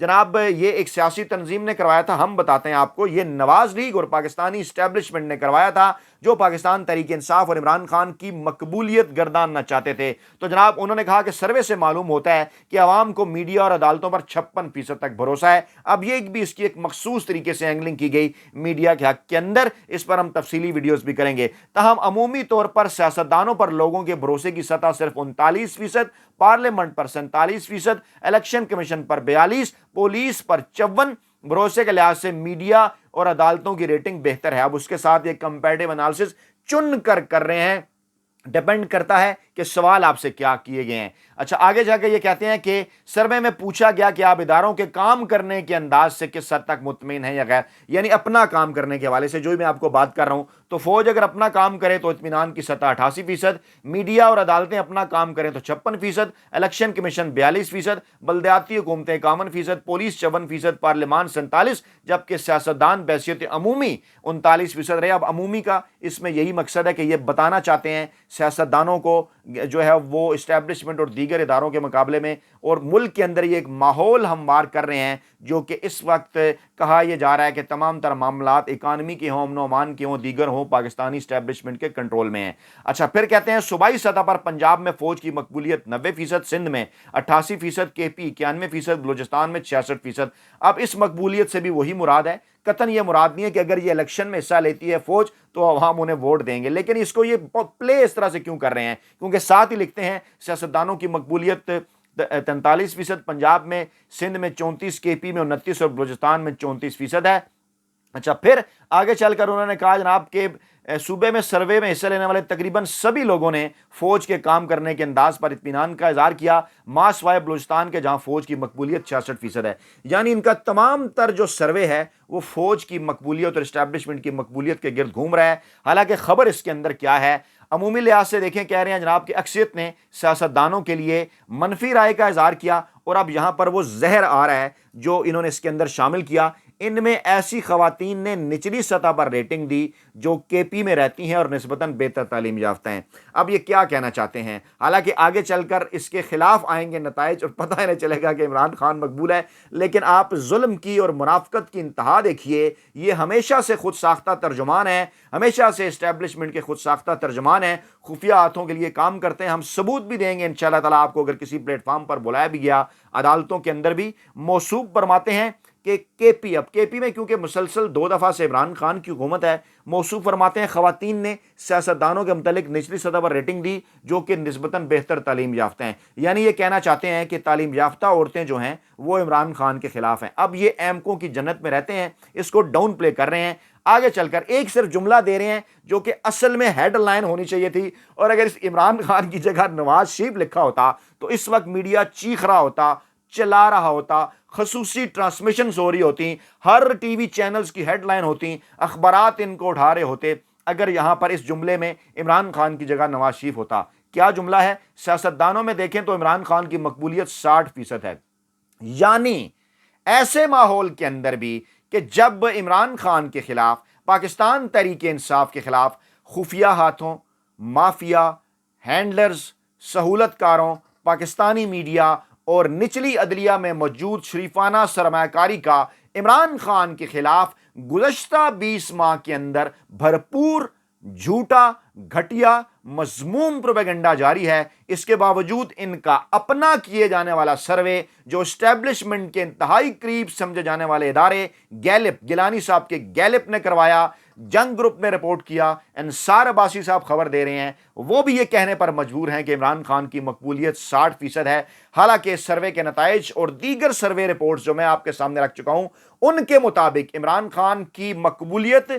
جناب یہ ایک سیاسی تنظیم نے کروایا تھا، ہم بتاتے ہیں آپ کو، یہ نواز لیگ اور پاکستانی اسٹیبلشمنٹ نے کروایا تھا، جو پاکستان تحریک انصاف اور عمران خان کی مقبولیت گرداننا چاہتے تھے۔ تو جناب انہوں نے کہا کہ سروے سے معلوم ہوتا ہے کہ عوام کو میڈیا اور عدالتوں پر 56% تک بھروسہ ہے۔ اب یہ بھی اس کی ایک مخصوص طریقے سے اینگلنگ کی گئی میڈیا کے حق کے اندر، اس پر ہم تفصیلی ویڈیوز بھی کریں گے۔ تاہم عمومی طور پر سیاستدانوں پر لوگوں کے بھروسے کی سطح صرف 39%، پارلیمنٹ پر 47%، الیکشن کمیشن پر 42%، پولیس پر 54%۔ بھروسے کے لحاظ سے میڈیا اور عدالتوں کی ریٹنگ بہتر ہے۔ اب اس کے ساتھ یہ کمپیریٹیو انالیسس چن کر رہے ہیں، ڈیپینڈ کرتا ہے کہ سوال آپ سے کیا کیے گئے ہیں۔ اچھا آگے جا کے یہ کہتے ہیں کہ سروے میں پوچھا گیا کہ آپ اداروں کے کام کرنے کے انداز سے کس حد تک مطمئن ہیں یا غیر، یعنی اپنا کام کرنے کے حوالے سے جو میں آپ کو بات کر رہا ہوں، تو فوج اگر اپنا کام کرے تو اطمینان کی سطح 88%، میڈیا اور عدالتیں اپنا کام کریں تو 56%، الیکشن کمیشن 42%، بلدیاتی حکومتیں 51%، پولیس 54%، پارلیمان 47%، جبکہ سیاستدان بحیثیت عمومی 39% رہے۔ اب عمومی کا اس میں یہی مقصد ہے کہ یہ بتانا چاہتے ہیں سیاستدانوں کو جو ہے وہ اسٹیبلشمنٹ اور دیگر اداروں کے مقابلے میں، اور ملک کے اندر یہ ایک ماحول ہموار کر رہے ہیں جو کہ اس وقت کہا یہ جا رہا ہے کہ تمام تر معاملات اکانومی کے ہوں، امن و امان کے ہوں، دیگر ہوں، پاکستانی اسٹیبلشمنٹ کے کنٹرول میں ہیں۔ اچھا پھر کہتے ہیں صوبائی سطح پر پنجاب میں فوج کی مقبولیت 90%، سندھ میں 88%، کے پی 91%، بلوچستان میں 66%۔ اب اس مقبولیت سے بھی وہی مراد ہے، قطعاً یہ مراد نہیں ہے کہ اگر یہ الیکشن میں حصہ لیتی ہے فوج تو عوام انہیں ووٹ دیں گے، لیکن اس کو یہ پلے اس طرح سے کیوں کر رہے ہیں؟ کیونکہ ساتھ ہی لکھتے ہیں سیاستدانوں کی مقبولیت 43%، پنجاب میں، سندھ میں 34%، کے پی میں 29% اور بلوچستان میں 34% ہے۔ اچھا پھر آگے چل کر انہوں نے کہا جناب کہ صوبے میں سروے میں حصہ لینے والے تقریباً سبھی لوگوں نے فوج کے کام کرنے کے انداز پر اطمینان کا اظہار کیا، ماں سوائے بلوچستان کے جہاں فوج کی مقبولیت 66% ہے۔ یعنی ان کا تمام تر جو سروے ہے وہ فوج کی مقبولیت اور اسٹیبلشمنٹ کی مقبولیت کے گرد گھوم رہا ہے۔ حالانکہ خبر اس کے اندر کیا ہے؟ عمومی لحاظ سے دیکھیں، کہہ رہے ہیں جناب کہ اکثریت نے سیاستدانوں کے لیے منفی رائے کا اظہار کیا، اور اب یہاں پر وہ زہر آ رہا ہے جو انہوں نے اس کے اندر شامل کیا۔ ان میں ایسی خواتین نے نچلی سطح پر ریٹنگ دی جو کے پی میں رہتی ہیں اور نسبتاً بہتر تعلیم یافتہ ہیں۔ اب یہ کیا کہنا چاہتے ہیں؟ حالانکہ آگے چل کر اس کے خلاف آئیں گے نتائج اور پتہ ہی نہیں چلے گا کہ عمران خان مقبول ہے، لیکن آپ ظلم کی اور منافقت کی انتہا دیکھیے۔ یہ ہمیشہ سے خود ساختہ ترجمان ہیں، ہمیشہ سے اسٹیبلشمنٹ کے خود ساختہ ترجمان ہیں، خفیہ ہاتھوں کے لیے کام کرتے ہیں۔ ہم ثبوت بھی دیں گے انشاءاللہ تعالیٰ آپ کو، اگر کسی پلیٹ فارم پر بلایا بھی گیا، عدالتوں کے اندر بھی موصوف فرماتے ہیں کہ کے پی، اب کے پی میں کیونکہ مسلسل 2 دفعہ سے عمران خان کی حکومت ہے، موصوف فرماتے ہیں خواتین نے سیاستدانوں کے متعلق نچلی سطح پر ریٹنگ دی جو کہ نسبتاً بہتر تعلیم یافتہ ہیں۔ یعنی یہ کہنا چاہتے ہیں کہ تعلیم یافتہ عورتیں جو ہیں وہ عمران خان کے خلاف ہیں۔ اب یہ ایمکوں کی جنت میں رہتے ہیں، اس کو ڈاؤن پلے کر رہے ہیں۔ آگے چل کر ایک صرف جملہ دے رہے ہیں جو کہ اصل میں ہیڈ لائن ہونی چاہیے تھی، اور اگر اس عمران خان کی جگہ نواز شریف لکھا ہوتا تو اس وقت میڈیا چیخ رہا ہوتا، چلا رہا ہوتا، خصوصی ٹرانسمیشنز ہو رہی ہوتی، ہر ٹی وی چینلز کی ہیڈ لائن ہوتی، اخبارات ان کو اٹھا رہے ہوتے، اگر یہاں پر اس جملے میں عمران خان کی جگہ نواز شریف ہوتا۔ کیا جملہ ہے؟ سیاستدانوں میں دیکھیں تو عمران خان کی مقبولیت 60% ہے۔ یعنی ایسے ماحول کے اندر بھی کہ جب عمران خان کے خلاف، پاکستان تحریک انصاف کے خلاف خفیہ ہاتھوں، مافیا، ہینڈلرز، سہولت کاروں، پاکستانی میڈیا اور نچلی عدلیہ میں موجود شریفانہ سرمایہ کاری کا عمران خان کے خلاف گزشتہ 20 ماہ کے اندر بھرپور جھوٹا، گھٹیا، مذموم پروپیگنڈا جاری ہے، اس کے باوجود ان کا اپنا کیے جانے والا سروے جو اسٹیبلشمنٹ کے انتہائی قریب سمجھے جانے والے ادارے گیلپ، گیلانی صاحب کے گیلپ نے کروایا، جنگ گروپ نے رپورٹ کیا، انصار عباسی صاحب خبر دے رہے ہیں، وہ بھی یہ کہنے پر مجبور ہیں کہ عمران خان کی مقبولیت 60% ہے۔ حالانکہ اس سروے کے نتائج اور دیگر سروے رپورٹس جو میں آپ کے سامنے رکھ چکا ہوں، ان کے مطابق عمران خان کی مقبولیت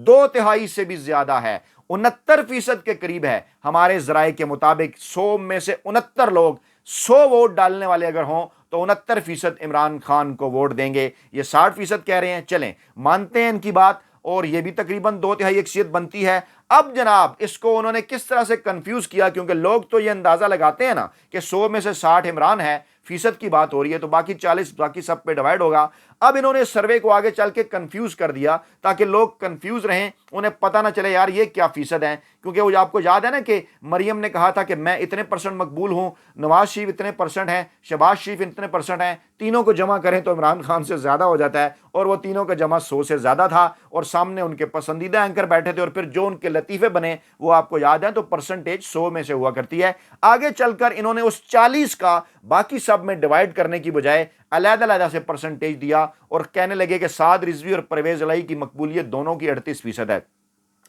2/3 سے بھی زیادہ ہے، 69% کے قریب ہے۔ ہمارے ذرائع کے مطابق 100 میں سے 69 لوگ، 100 ووٹ ڈالنے والے اگر ہوں تو 69% عمران خان کو ووٹ دیں گے۔ یہ 60% کہہ رہے ہیں، چلیں مانتے ہیں ان کی بات، اور یہ بھی تقریباً 2/3 اکثریت بنتی ہے۔ اب جناب اس کو انہوں نے کس طرح سے کنفیوز کیا، کیونکہ لوگ تو یہ اندازہ لگاتے ہیں نا کہ 100 میں سے 60 عمران ہے، فیصد کی بات ہو رہی ہے تو باقی 40 باقی سب پہ ڈیوائیڈ ہوگا۔ اب انہوں نے سروے کو آگے چل کے کنفیوز کر دیا تاکہ لوگ کنفیوز رہیں, انہیں پتہ نہ چلے یار یہ کیا فیصد ہیں, کیونکہ وہ آپ کو یاد ہے نا کہ مریم نے کہا تھا کہ میں اتنے % مقبول ہوں, نواز شریف اتنے % ہیں, شہباز شریف اتنے % ہیں, تینوں کو جمع کریں تو عمران خان سے زیادہ ہو جاتا ہے, اور وہ تینوں کا جمع 100 سے زیادہ تھا, اور سامنے ان کے پسندیدہ اینکر بیٹھے تھے, اور پھر جو ان کے لطیفے بنے وہ آپ کو یاد ہے, تو پرسنٹیج 100 میں سے ہوا کرتی ہے. آگے چل کر انہوں نے اس 40 کا باقی سب میں ڈیوائڈ کرنے کی بجائے علیحدہ علیحدہ سے پرسنٹیج دیا, اور کہنے لگے کہ سعد رضوی اور پرویز الہی کی مقبولیت دونوں کی 38% ہے.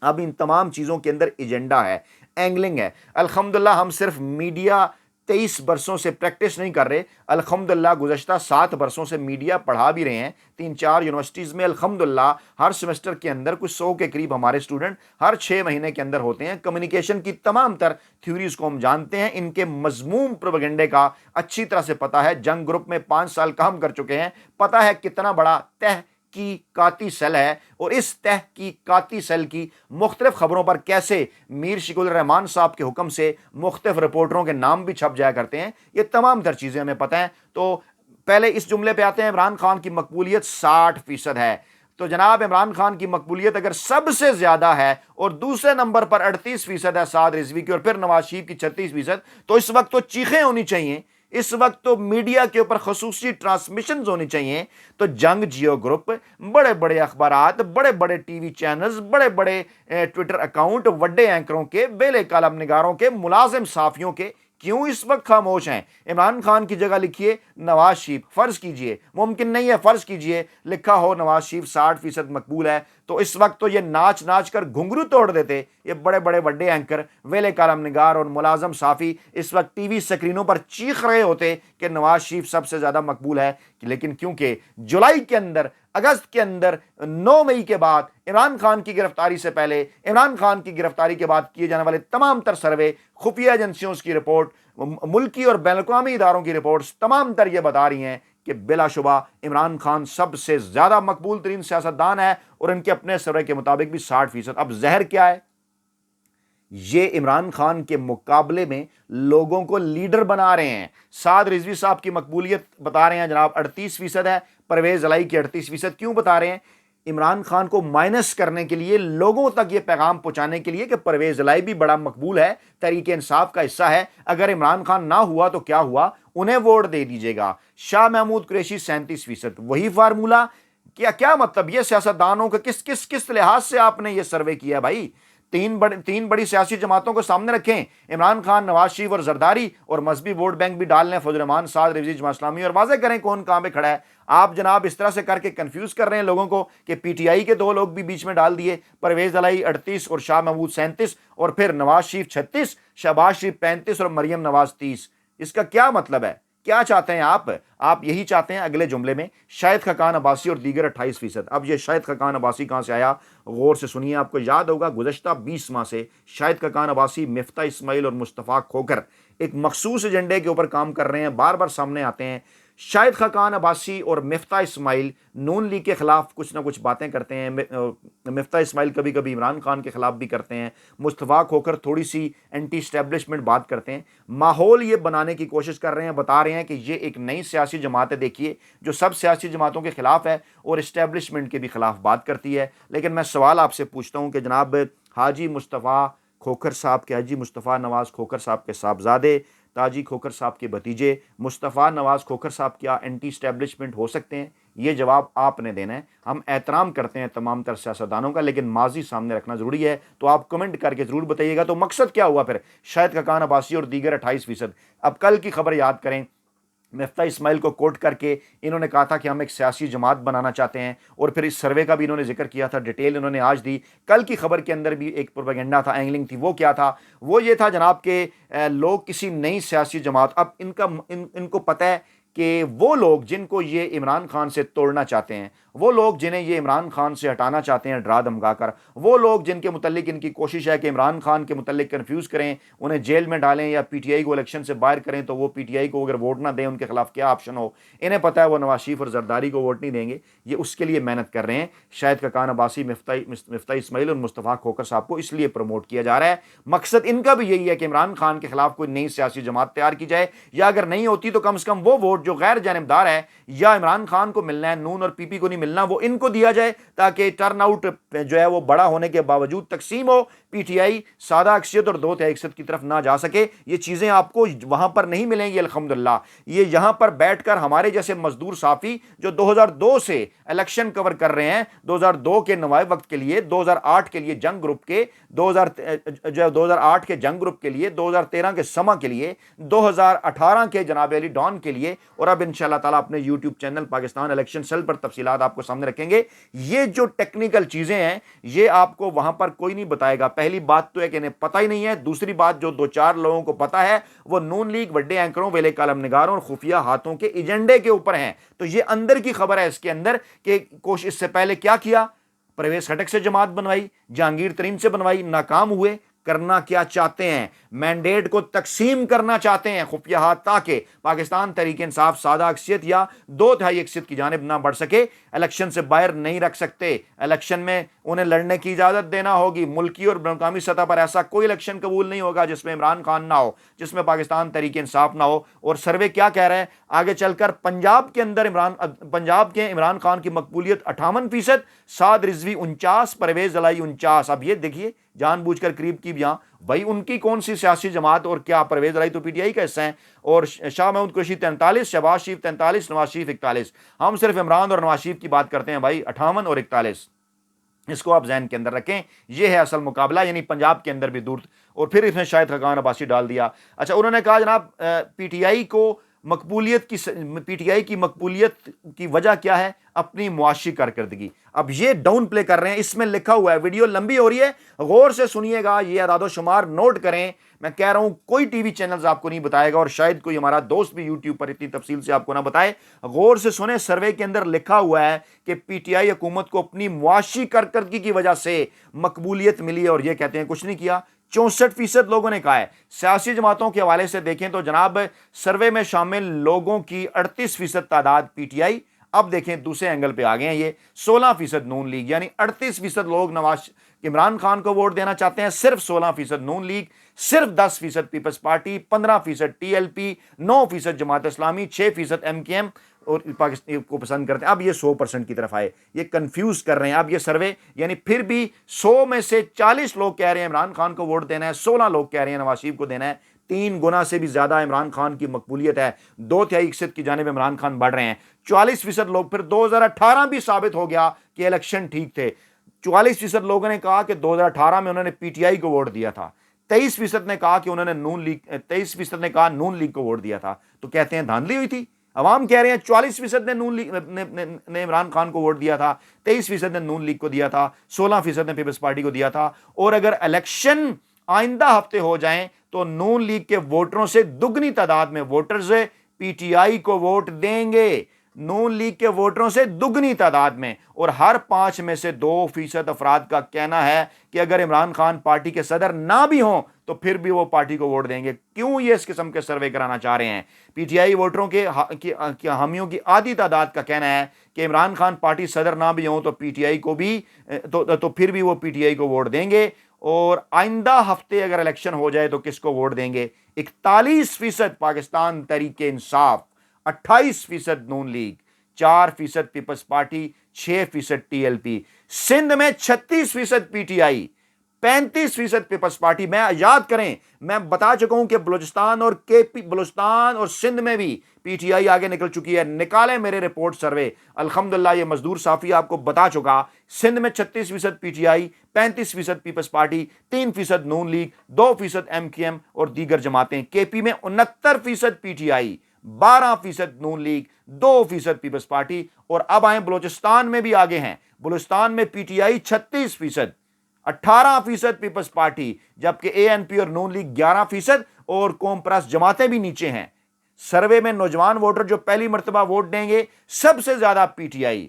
اب ان تمام چیزوں کے اندر ایجنڈا ہے, اینگلنگ ہے. الحمدللہ ہم صرف میڈیا 23 برسوں سے پریکٹس نہیں کر رہے, الحمدللہ گزشتہ 7 برسوں سے میڈیا پڑھا بھی رہے ہیں 3-4 یونیورسٹیز میں. الحمدللہ ہر سیمسٹر کے اندر کچھ 100 کے قریب ہمارے اسٹوڈنٹ ہر 6 مہینے کے اندر ہوتے ہیں. کمیونیکیشن کی تمام تر تھیوریز کو ہم جانتے ہیں, ان کے مضمون پروپیگنڈے کا اچھی طرح سے پتہ ہے. جنگ گروپ میں 5 سال کام کر چکے ہیں, پتہ ہے کتنا بڑا تحقیقاتی سیل ہے, اور اس تحقیقاتی سیل کی مختلف خبروں پر کیسے میر شکیل الرحمان صاحب کے حکم سے مختلف رپورٹروں کے نام بھی چھپ جایا کرتے ہیں. یہ تمام تر چیزیں ہمیں پتہ ہیں. تو پہلے اس جملے پہ آتے ہیں, عمران خان کی مقبولیت 60% ہے. تو جناب عمران خان کی مقبولیت اگر سب سے زیادہ ہے اور دوسرے نمبر پر 38% ہے سعد رضوی کی, اور پھر نواز شریف کی 36%, تو اس وقت تو چیخیں ہونی چاہیے, اس وقت تو میڈیا کے اوپر خصوصی ٹرانسمیشنز ہونی چاہیے. تو جنگ جیو گروپ, بڑے بڑے اخبارات, بڑے بڑے ٹی وی چینلز, بڑے بڑے ٹویٹر اکاؤنٹ, بڑے اینکروں کے, بیلے کالم نگاروں کے, ملازم صحافیوں کے کیوں اس وقت خاموش ہیں؟ عمران خان کی جگہ لکھیے نواز شریف, فرض کیجئے, ممکن نہیں ہے, فرض کیجئے لکھا ہو نواز شریف 60% مقبول ہے, تو اس وقت تو یہ ناچ ناچ کر گھنگرو توڑ دیتے. یہ بڑے بڑے بڑے اینکر, ویلے کالم نگار اور ملازم صحافی اس وقت ٹی وی سکرینوں پر چیخ رہے ہوتے کہ نواز شریف سب سے زیادہ مقبول ہے. لیکن کیونکہ جولائی کے اندر, اگست کے اندر, 9 مئی کے بعد, عمران خان کی گرفتاری سے پہلے, عمران خان کی گرفتاری کے بعد کیے جانے والے تمام تر سروے, خفیہ ایجنسیوں کی رپورٹ, ملکی اور بین الاقوامی اداروں کی رپورٹس تمام تر یہ بتا رہی ہیں کہ بلا شبہ عمران خان سب سے زیادہ مقبول ترین سیاستدان ہے, اور ان کے اپنے سروے کے مطابق بھی 60%. اب زہر کیا ہے؟ یہ عمران خان کے مقابلے میں لوگوں کو لیڈر بنا رہے ہیں. سعد رضوی صاحب کی مقبولیت بتا رہے ہیں جناب 38% ہے, پرویز الہی کی 38%. کیوں بتا رہے ہیں؟ عمران خان کو مائنس کرنے کے لیے, لوگوں تک یہ پیغام پہنچانے کے لیے کہ پرویز الہی بھی بڑا مقبول ہے, تحریک انصاف کا حصہ ہے, اگر عمران خان نہ ہوا تو کیا ہوا, انہیں ووٹ دے دیجیے گا. شاہ محمود قریشی 37%. وہی فارمولہ. کیا مطلب؟ یہ سیاستدانوں کا کس لحاظ سے آپ نے یہ سروے کیا بھائی؟ تین بڑی سیاسی جماعتوں کو سامنے رکھیں, عمران خان, نواز شریف اور زرداری, اور مذہبی ووٹ بینک بھی ڈال لیں, فضل الرحمان, سعد رضوی, جماعت اسلامی, اور واضح کریں کون کہاں پہ کھڑا ہے. آپ جناب اس طرح سے کر کے کنفیوز کر رہے ہیں لوگوں کو کہ پی ٹی آئی کے 2 لوگ بھی بیچ میں ڈال دیے, پرویز الہی 38 اور شاہ محمود 37, اور پھر نواز شریف 36, شہباز شریف 35 اور مریم نواز 30. اس کا کیا مطلب ہے؟ کیا چاہتے ہیں آپ یہی چاہتے ہیں اگلے جملے میں شاہد خاقان عباسی اور دیگر 28%. اب یہ شاہد خاقان عباسی کہاں سے آیا؟ غور سے سنیے. آپ کو یاد ہوگا گزشتہ 20 ماہ سے شاہد خاقان عباسی, مفتاح اسماعیل اور مصطفیٰ کھوکھر ایک مخصوص ایجنڈے کے اوپر کام کر رہے ہیں, بار بار سامنے آتے ہیں. شاہد خاقان عباسی اور مفتاح اسماعیل نون لیگ کے خلاف کچھ نہ کچھ باتیں کرتے ہیں. مفتاح اسماعیل کبھی کبھی عمران خان کے خلاف بھی کرتے ہیں, مصطفیٰ کھوکھر تھوڑی سی اینٹی اسٹیبلشمنٹ بات کرتے ہیں. ماحول یہ بنانے کی کوشش کر رہے ہیں, بتا رہے ہیں کہ یہ ایک نئی سیاسی جماعت ہے, دیکھیے, جو سب سیاسی جماعتوں کے خلاف ہے اور اسٹیبلشمنٹ کے بھی خلاف بات کرتی ہے. لیکن میں سوال آپ سے پوچھتا ہوں کہ جناب حاجی مصطفیٰ کھوکھر صاحب کے, حاجی مصطفیٰ نواز کھوکھر صاحب کے صاحبزادے تاجی کھوکھر صاحب کے بھتیجے مصطفیٰ نواز کھوکھر صاحب کیا اینٹی اسٹیبلشمنٹ ہو سکتے ہیں؟ یہ جواب آپ نے دینا ہے. ہم احترام کرتے ہیں تمام تر سیاستدانوں کا, لیکن ماضی سامنے رکھنا ضروری ہے. تو آپ کمنٹ کر کے ضرور بتائیے گا. تو مقصد کیا ہوا پھر شاہد خاقان عباسی اور دیگر 28%؟ اب کل کی خبر یاد کریں, مفتاح اسماعیل کو کوٹ کر کے انہوں نے کہا تھا کہ ہم ایک سیاسی جماعت بنانا چاہتے ہیں, اور پھر اس سروے کا بھی انہوں نے ذکر کیا تھا, ڈیٹیل انہوں نے آج دی. کل کی خبر کے اندر بھی ایک پروپیگنڈا تھا, اینگلنگ تھی. وہ کیا تھا؟ وہ یہ تھا جناب کہ لوگ کسی نئی سیاسی جماعت, اب ان کو پتہ ہے کہ وہ لوگ جن کو یہ عمران خان سے توڑنا چاہتے ہیں وہ لوگ جنہیں یہ عمران خان سے ہٹانا چاہتے ہیں ڈرا دھمکا کر، وہ لوگ جن کے متعلق ان کی کوشش ہے کہ عمران خان کے متعلق کنفیوز کریں، انہیں جیل میں ڈالیں یا پی ٹی آئی کو الیکشن سے باہر کریں تو وہ پی ٹی آئی کو اگر ووٹ نہ دیں ان کے خلاف کیا آپشن ہو، انہیں پتہ ہے وہ نواز شریف اور زرداری کو ووٹ نہیں دیں گے، یہ اس کے لیے محنت کر رہے ہیں۔ شاہد کاکان عباسی، مفتاح اسماعیل اور مصطفیٰ کھوکر صاحب کو اس لیے پروموٹ کیا جا رہا ہے۔ مقصد ان کا بھی یہی ہے کہ عمران خان کے خلاف کوئی نئی سیاسی جماعت تیار کی جائے، یا اگر نہیں ہوتی تو کم سے کم وہ ووٹ جو غیر جانبدار ہے یا عمران خان کو ملنا ہے، نون اور پی پی کو نہیں ملنا، وہ ان کو دیا جائے تاکہ ٹرن آؤٹ جو ہے وہ بڑا ہونے کے باوجود تقسیم ہو، پی ٹی آئی سادہ اکثریت اور 2/3 اکثریت کی طرف نہ جا سکے۔ یہ چیزیں آپ کو وہاں پر نہیں ملیں گی الحمدللہ، یہ یہاں پر بیٹھ کر ہمارے جیسے مزدور صافی جو 2002 سے الیکشن کور کر رہے ہیں، 2002 کے نوائے وقت کے لیے، 2008 کے لیے جنگ گروپ کے، 2008 کے جنگ گروپ کے لیے، 2013 کے سما کے لیے، 2018 کے جناب علی ڈان کے لیے، اور اب انشاءاللہ تعالیٰ اپنے YouTube channel Pakistan election cell پر تفصیلات آپ کو سامنے رکھیں گے۔ یہ جو ٹیکنیکل چیزیں ہیں یہ آپ کو وہاں پر کوئی نہیں بتائے گا۔ پہلی بات تو ہے کہ انہیں پتہ ہی نہیں ہے، دوسری بات جو 2-4 لوگوں کو پتہ ہے وہ نون لیگ بڑے اینکروں، ویلے کالم نگاروں اور خفیہ ہاتھوں کے ایجنڈے کے اوپر ہیں۔ تو یہ اندر کی خبر ہے اس کے اندر کہ کوشش اس سے پہلے کیا کیا، پرویز خٹک سے جماعت بنوائی، جہانگیر ترین سے بنوائی، ناکام ہوئے۔ کرنا کیا چاہتے ہیں؟ مینڈیٹ کو تقسیم کرنا چاہتے ہیں خفیہ ہاتھ، تاکہ پاکستان تحریک انصاف سادہ اکثریت یا 2/3 اکثریت کی جانب نہ بڑھ سکے۔ الیکشن سے باہر نہیں رکھ سکتے، الیکشن میں انہیں لڑنے کی اجازت دینا ہوگی۔ ملکی اور بین الاقوامی سطح پر ایسا کوئی الیکشن قبول نہیں ہوگا جس میں عمران خان نہ ہو، جس میں پاکستان تحریک انصاف نہ ہو۔ اور سروے کیا کہہ رہے ہیں آگے چل کر؟ پنجاب کے عمران خان کی مقبولیت 58%، سعد رضوی 49%، پرویز الائی 49%۔ اب یہ دیکھیے جان بوجھ کر قریب کی بیاں، بھائی ان کی کون سی سیاسی جماعت، اور کیا پرویز الائی تو پی ٹی آئی کا حصہ ہیں، اور شاہ محمود قریشی 43%، شہباز شریف 43%، نواز شریف 41%۔ ہم صرف عمران اور نواز شریف کی بات کرتے ہیں بھائی، 58 اور 41۔ اس کو آپ ذہن کے اندر رکھیں، یہ ہے اصل مقابلہ، یعنی پنجاب کے اندر بھی دور۔ اور پھر اس نے شاہد خاقان عباسی ڈال دیا۔ اچھا، انہوں نے کہا جناب پی ٹی آئی کی مقبولیت کی وجہ کیا ہے؟ اپنی معاشی کارکردگی۔ اب یہ ڈاؤن پلے کر رہے ہیں، اس میں لکھا ہوا ہے، ویڈیو لمبی ہو رہی ہے، غور سے سنیے گا، یہ اعداد و شمار نوٹ کریں۔ میں کہہ رہا ہوں کوئی ٹی وی چینلز آپ کو نہیں بتائے گا، اور شاید کوئی ہمارا دوست بھی یوٹیوب پر اتنی تفصیل سے آپ کو نہ بتائے۔ غور سے سنیں، سروے کے اندر لکھا ہوا ہے کہ پی ٹی آئی حکومت کو اپنی معاشی کارکردگی کی وجہ سے مقبولیت ملی ہے، اور یہ کہتے ہیں کچھ نہیں کیا۔ 64% لوگوں نے کہا ہے۔ سیاسی جماعتوں کے حوالے سے دیکھیں تو جناب سروے میں شامل لوگوں کی 38% تعداد پی ٹی آئی۔ اب دیکھیں دوسرے اینگل پہ آ گئے ہیں، یہ 16% نون لیگ، یعنی 38% لوگ عمران خان کو ووٹ دینا چاہتے ہیں، صرف 16% نون لیگ، صرف 10% Peoples Party, 15% T L P, 9% Jamaat اسلامی، 6% ایم کے ایم اور پاکستان کو پسند کرتے ہیں۔ اب یہ 100% کی طرف آئے، یہ کنفیوز کر رہے ہیں اب یہ سروے، یعنی پھر بھی 100 میں سے 40 لوگ کہہ رہے ہیں عمران خان کو ووٹ دینا ہے، 16 لوگ کہہ رہے ہیں نواز شریف کو دینا ہے۔ 3 گنا سے بھی زیادہ عمران خان کی مقبولیت ہے، 2/3 اکثریت کی جانب عمران خان بڑھ رہے ہیں۔ 44% لوگ، پھر 2018 بھی ثابت ہو گیا کہ الیکشن ٹھیک تھے۔ 44% لوگوں نے کہا کہ 2018 میں انہوں نے پی ٹی آئی کو ووٹ دیا تھا، 23% نے کہا کہ انہوں نے نون لیگ کو ووٹ دیا تھا۔ تو کہتے ہیں دھاندلی ہوئی تھی۔ عوام کہہ رہے ہیں 44% نے نون لیگ نے عمران خان کو ووٹ دیا تھا، 23% نے نون لیگ کو دیا تھا، 16% نے پیپلز پارٹی کو دیا تھا۔ اور اگر الیکشن آئندہ ہفتے ہو جائیں تو نون لیگ کے ووٹروں سے دگنی تعداد میں ووٹرز پی ٹی آئی کو ووٹ دیں گے، نون لیگ کے ووٹروں سے دگنی تعداد میں۔ اور ہر 5 میں سے 2% افراد کا کہنا ہے کہ اگر عمران خان پارٹی کے صدر نہ بھی ہوں تو پھر بھی وہ پارٹی کو ووٹ دیں گے۔ کیوں یہ اس قسم کے سروے کرانا چاہ رہے ہیں؟ پی ٹی آئی ووٹروں کے حامیوں کی آدھی تعداد کا کہنا ہے کہ عمران خان پارٹی صدر نہ بھی ہوں تو پی ٹی آئی کو بھی تو پھر بھی وہ پی ٹی آئی کو ووٹ دیں گے۔ اور آئندہ ہفتے اگر الیکشن ہو جائے تو کس کو ووٹ دیں گے؟ 41% Pakistan Tehreek Insaf, 28% Noon League, 4% Peoples party, 6% T L P. Sindh میں 36% P T I, 35% Peoples party. میں یاد کریں، میں بتا چکا ہوں کہ بلوچستان اور سندھ میں بھی پی ٹی آئی آگے نکل چکی ہے۔ نکالیں میرے رپورٹ سروے، الحمدللہ یہ مزدور صافی آپ کو بتا چکا۔ سندھ میں 36% P T I, 35% Peoples Party, 3% Noon League, 2% M K M اور دیگر جماعتیں۔ کے پی میں 69% P T I, 12% Noon League, 2% Peoples Party. اور اب آئیں بلوچستان میں بھی آگے ہیں۔ بلوچستان میں P T I 36%، 18% Peoples Party, جبکہ اے این پی اور نون لیگ 11% اور قوم پرست جماعتیں بھی نیچے ہیں۔ سروے میں نوجوان ووٹر جو پہلی مرتبہ ووٹ دیں گے، سب سے زیادہ پی ٹی آئی،